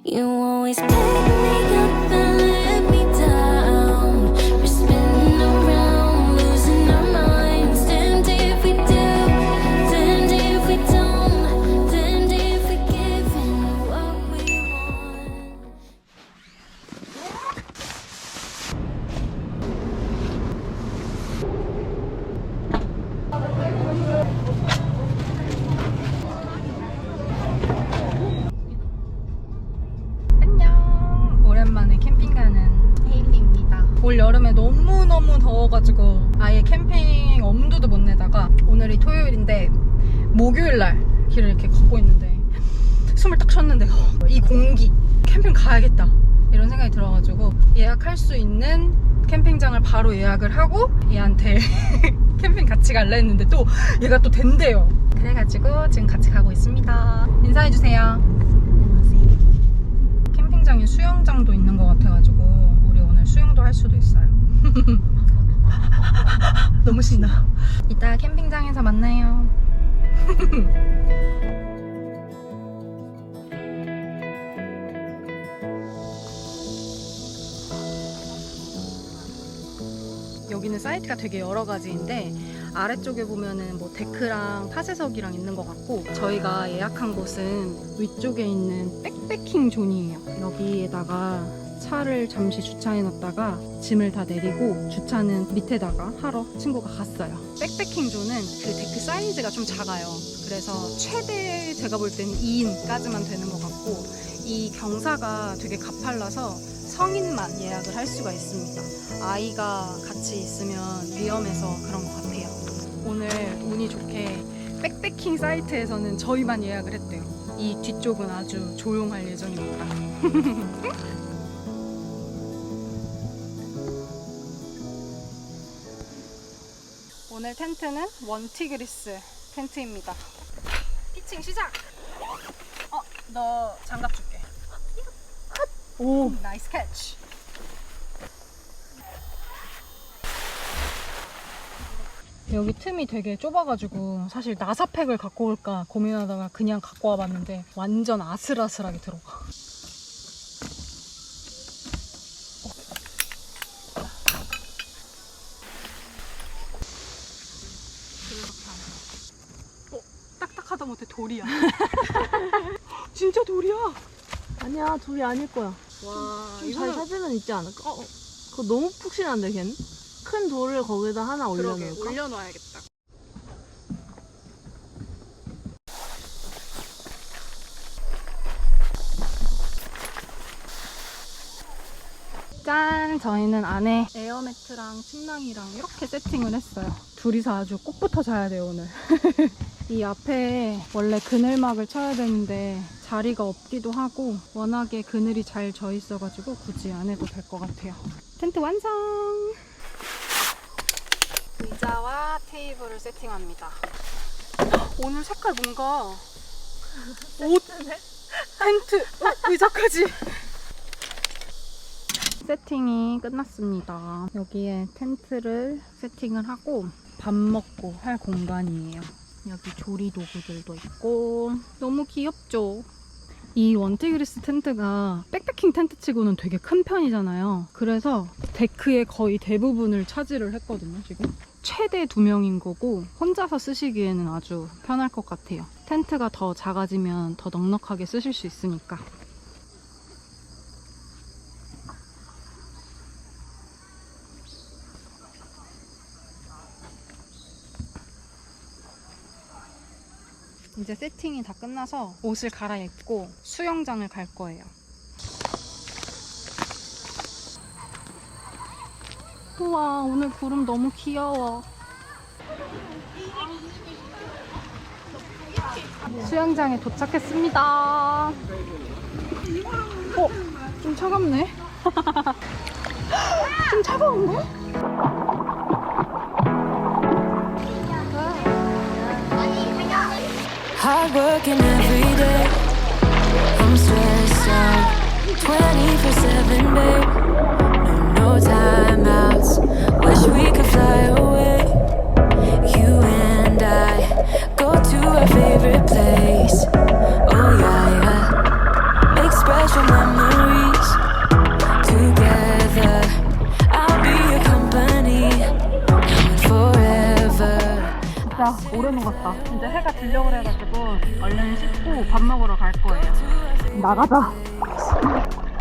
You always pick me up and let me down. We're spinning around, losing our minds. Damned if we do, damned if we don't, damned if we give in what we want. 안녕! 오랜만에 캠핑 가는 헤일리입니다. 올 여름에 너무너무 더워가지고 아예 캠핑 엄두도 못 내다가 오늘이 토요일인데 목요일날 길을 이렇게 걷고 있는데 숨을 딱 쉬었는데 이 공기 캠핑 가야겠다 이런 생각이 들어가지고 예약할 수 있는 캠핑장을 바로 예약을 하고 얘한테 캠핑 같이 갈래 했는데 또 얘가 또 된대요. 그래가지고 지금 같이 가고 있습니다. 인사해주세요. 캠핑장에 수영장도 있는 것 같아가지고 우리 오늘 수영도 할 수도 있어요. 너무 신나. 이따 캠핑장에서 만나요. 여기는 사이트가 되게 여러 가지인데 아래쪽에 보면은 뭐 데크랑 파쇄석이랑 있는 것 같고 저희가 예약한 곳은 위쪽에 있는 백패킹 존이에요. 여기에다가 차를 잠시 주차해놨다가 짐을 다 내리고 주차는 밑에다가 하러 친구가 갔어요. 백패킹 존은 그 데크 사이즈가 좀 작아요. 그래서 최대 제가 볼 때는 2인까지만 되는 것 같고 이 경사가 되게 가팔라서 성인만 예약을 할 수가 있습니다. 아이가 같이 있으면 위험해서 그런 것 같아요. 오늘 운이 좋게 백패킹 사이트에서는 저희만 예약을 했대요. 이 뒤쪽은 아주 조용할 예정입니다. 오늘 텐트는 원티그리스 텐트입니다. 피칭 시작! 너 장갑 줄게. 오, 나이스 캐치. 여기 틈이 되게 좁아가지고 사실 나사팩을 갖고 올까 고민하다가 그냥 갖고 와봤는데 완전 아슬아슬하게 들어가. 딱딱하다 못해 돌이야. 진짜 돌이야. 아니야, 돌이 아닐 거야. 와, 좀 잘 찾으면 있지 않을까? 그거 너무 푹신한데, 걔는? 큰 돌을 거기다 하나 올려놓을까? 올려놔야겠다. 짠! 저희는 안에 에어매트랑 침낭이랑 이렇게 세팅을 했어요. 둘이서 아주 꼭 붙어 자야 돼요, 오늘. 이 앞에 원래 그늘막을 쳐야 되는데 자리가 없기도 하고 워낙에 그늘이 잘 져 있어가지고 굳이 안 해도 될 것 같아요. 텐트 완성! 의자와 테이블을 세팅합니다. 오늘 색깔 뭔가 옷, 텐트, 의자까지! 세팅이 끝났습니다. 여기에 텐트를 세팅을 하고 밥 먹고 할 공간이에요. 여기 조리 도구들도 있고 너무 귀엽죠? 이 원티그리스 텐트가 백패킹 텐트 치고는 되게 큰 편이잖아요. 그래서 데크의 거의 대부분을 차지를 했거든요, 지금. 최대 2명인 거고 혼자서 쓰시기에는 아주 편할 것 같아요. 텐트가 더 작아지면 더 넉넉하게 쓰실 수 있으니까. 이제 세팅이 다 끝나서 옷을 갈아입고 수영장을 갈 거예요. 우와, 오늘 구름 너무 귀여워. 수영장에 도착했습니다. 좀 차갑네. 좀 차가운데? Hard working every day. I'm stressed out 24/7, babe. No timeouts. Wish we could fly away. You and I go to our favorite place. Oh yeah, yeah. Make special 오래 녹았다. 이제 해가 지려고 해가지고 얼른 씻고 밥 먹으러 갈 거예요. 나가자.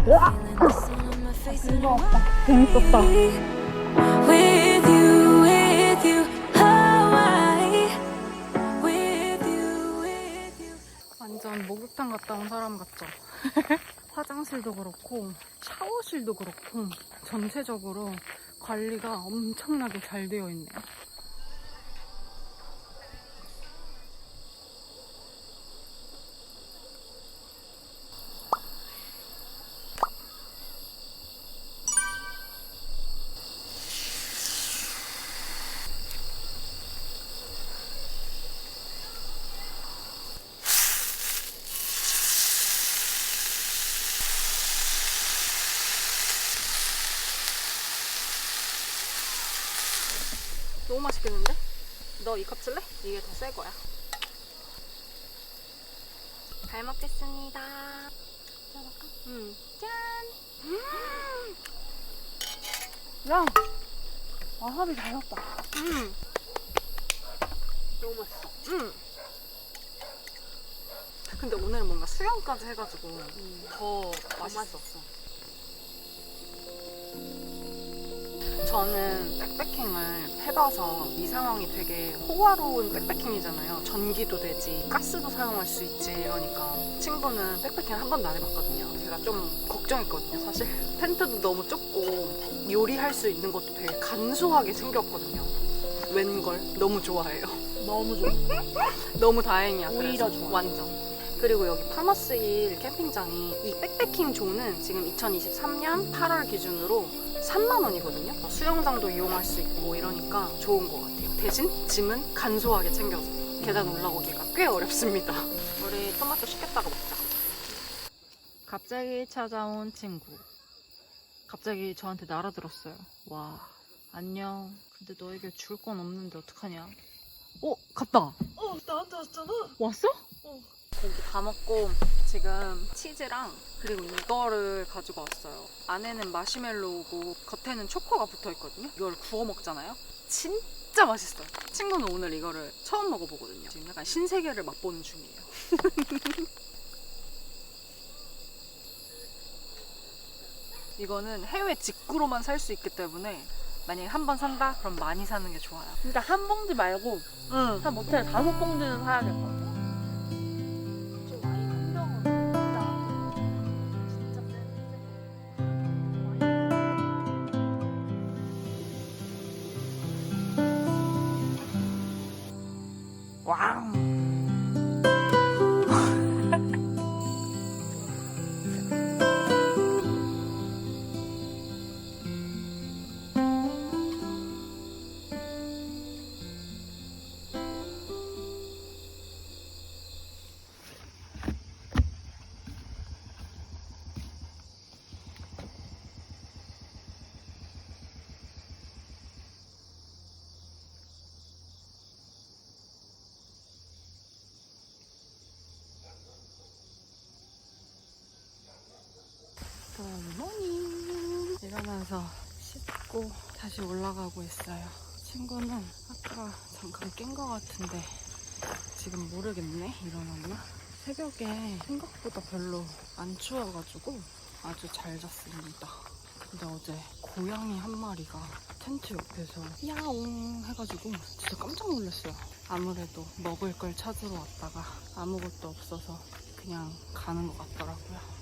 으악! 이거 없다. 재밌었다. With you, Hawaii. With you. 완전 목욕탕 갔다 온 사람 같죠? 화장실도 그렇고 샤워실도 그렇고 전체적으로 관리가 엄청나게 잘 되어 있네요. 너무 맛있겠는데? 너 이 컵 쓸래? 이게 더 새 거야. 잘 먹겠습니다. 짜볼까? 짠! 야! 와사비 잘 넣었다. 너무 맛있어. 근데 오늘은 뭔가 수영까지 해가지고 더 맛있었어. 저는 백패킹을 해봐서 이 상황이 되게 호화로운 백패킹이잖아요. 전기도 되지, 가스도 사용할 수 있지 이러니까 친구는 백패킹 한 번도 안 해봤거든요. 제가 좀 걱정했거든요, 사실. 텐트도 너무 좁고 요리할 수 있는 것도 되게 간소하게 생겼거든요. 웬걸 너무 좋아해요. 너무 좋아. 너무 다행이야. 오히려 그래서 좋아. 완전. 그리고 여기 파머스힐 캠핑장이 이 백패킹 존은 지금 2023년 8월 기준으로 3만 원이거든요. 수영장도 이용할 수 있고 이러니까 좋은 것 같아요. 대신 짐은 간소하게 챙겨서 계단 올라오기가 꽤 어렵습니다. 우리 토마토 식혔다가 먹자. 갑자기 찾아온 친구. 갑자기 저한테 날아들었어요. 와, 안녕. 근데 너에게 줄 건 없는데 어떡하냐. 갔다. 나한테 왔잖아. 왔어? 고기 다 먹고 지금 치즈랑 그리고 이거를 가지고 왔어요. 안에는 마시멜로우고 겉에는 초코가 붙어있거든요. 이걸 구워 먹잖아요. 진짜 맛있어요. 친구는 오늘 이거를 처음 먹어보거든요. 지금 약간 신세계를 맛보는 중이에요. 이거는 해외 직구로만 살 수 있기 때문에 만약에 한 번 산다? 그럼 많이 사는 게 좋아요. 진짜 한 봉지 말고 응. 한 못해 5봉지는 사야 될 것 같아. 와우. 굿모닝. 일어나서 씻고 다시 올라가고 있어요. 친구는 아까 잠깐 깬 것 같은데 지금 모르겠네. 일어났나? 새벽에 생각보다 별로 안 추워가지고 아주 잘 잤습니다. 근데 어제 고양이 한 마리가 텐트 옆에서 야옹 해가지고 진짜 깜짝 놀랐어요. 아무래도 먹을 걸 찾으러 왔다가 아무것도 없어서 그냥 가는 것 같더라고요.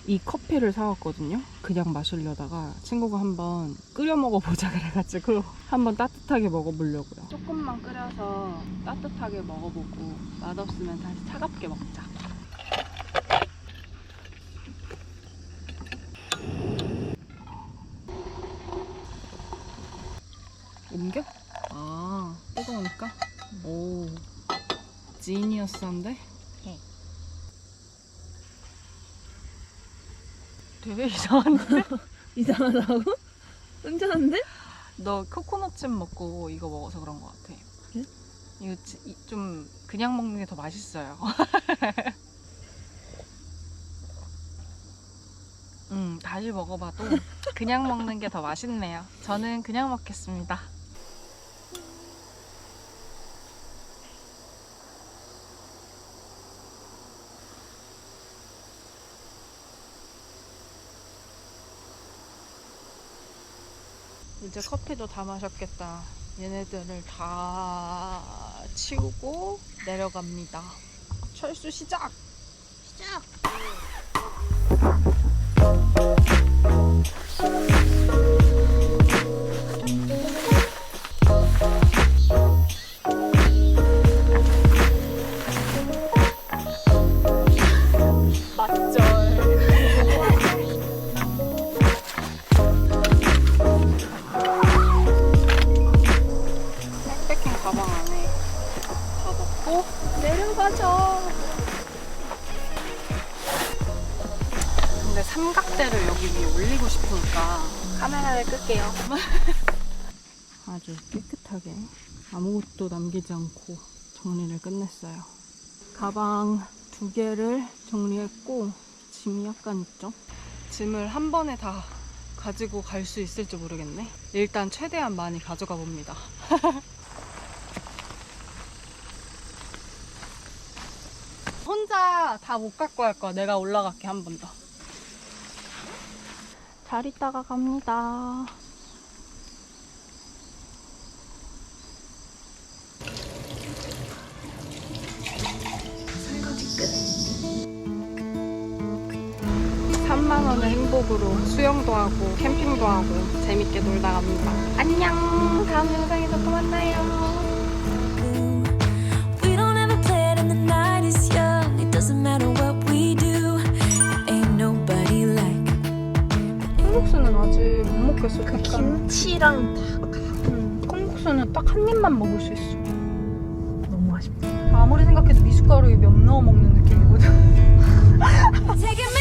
이 커피를 사왔거든요. 그냥 마시려다가 친구가 한번 끓여 먹어보자 그래가지고 한번 따뜻하게 먹어보려고요. 조금만 끓여서 따뜻하게 먹어보고 맛없으면 다시 차갑게 먹자. 옮겨? 아, 뜨거우니까? 오, 지니어스한데? 되게 이상한데? 이상하다고? 은전한데? 너 코코넛즙 먹고 이거 먹어서 그런 것 같아. 예? 이거 좀 그냥 먹는 게 더 맛있어요. 다시 먹어봐도 그냥 먹는 게 더 맛있네요. 저는 그냥 먹겠습니다. 이제 커피도 다 마셨겠다. 얘네들을 다 치우고 내려갑니다. 철수 시작! 시작! 백패킹 가방 안에 다 넣고 내려가자. 근데 삼각대를 여기 위에 올리고 싶으니까 카메라를 끌게요. 아주 깨끗하게 아무것도 남기지 않고 정리를 끝냈어요. 가방 2개를 정리했고 짐이 약간 있죠? 짐을 한 번에 다 가지고 갈 수 있을지 모르겠네. 일단 최대한 많이 가져가 봅니다. 혼자 다 못 갖고 갈 거야. 내가 올라갈게 한 번 더. 잘 있다가 갑니다. 설거지 끝. 3만 원의 행복으로 수영도 하고 캠핑도 하고 재밌게 놀다 갑니다. 안녕. 다음 영상에서 또 만나요. We don't have a plan and the night is young. It doesn't matter what we do. Ain't nobody like. 콩국수는 아직 못 먹겠어. 그 김치랑 콩국수는 딱 한 입만 먹을 수 있어. 너무 아쉽다. 아무리 생각해도 미숫가루에 면 넣어 먹는 느낌이거든. Taking me